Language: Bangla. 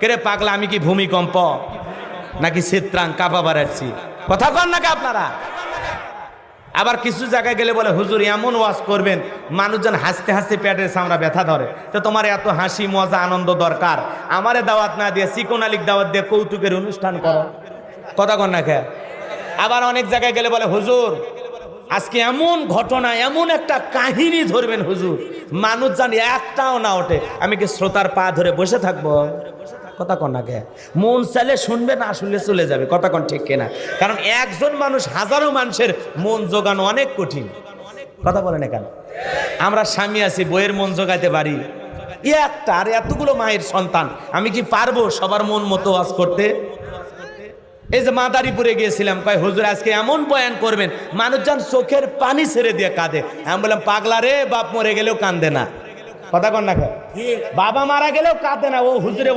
কেরে পাগলা, আমি কি ভূমিকম্প নাকি চিত্রাং কাপা বাড়াচ্ছি? কথা কন নাকি আপনারা? আবার কিছু জায়গায় গেলে বলে হুজুর এমন ওয়াজ করবেন মানুষজন হাসতে হাসতে পেটের সামরা ব্যথা ধরে। তো তোমার এত হাসি মজা আনন্দ দরকার, আমারে দাওয়াত না দিয়ে চিকন আলীক দাওয়াত দিয়ে কৌতুকের অনুষ্ঠান করো। কথা কন না খে? আবার অনেক জায়গায় গেলে বলে হুজুর আজকে এমন ঘটনা, এমন একটা কাহিনী ধরবেন হুজুর মানুষ জানি একটাও না ওঠে। আমি কি শ্রোতার পা ধরে বসে থাকবো? কথা কন না কে? মন চাইলে শুনবে, না শুনলে চলে যাবে। কথা কন ঠিক কিনা? কারণ একজন মানুষ হাজারো মানুষের মন জোগানো অনেক কঠিন। কথা বলে না কেন? আমরা স্বামী আছি, বইয়ের মন জোগাইতে পারি একটা, আর এতগুলো মায়ের সন্তান, আমি কি পারবো সবার মন মতো ওয়াজ করতে? এই যে মাদারীপুরে গিয়েছিলাম, কয় হুজুর আজকে এমন বয়ান করবেন মানুষজন চোখের পানি ছেড়ে দিয়ে কাঁদে। আমি বললাম পাগলা রে, বাপ মরে গেলেও কান্দে না। কথা কন না? বাবা মারা গেলেও কাঁদে না, ও হুজুরে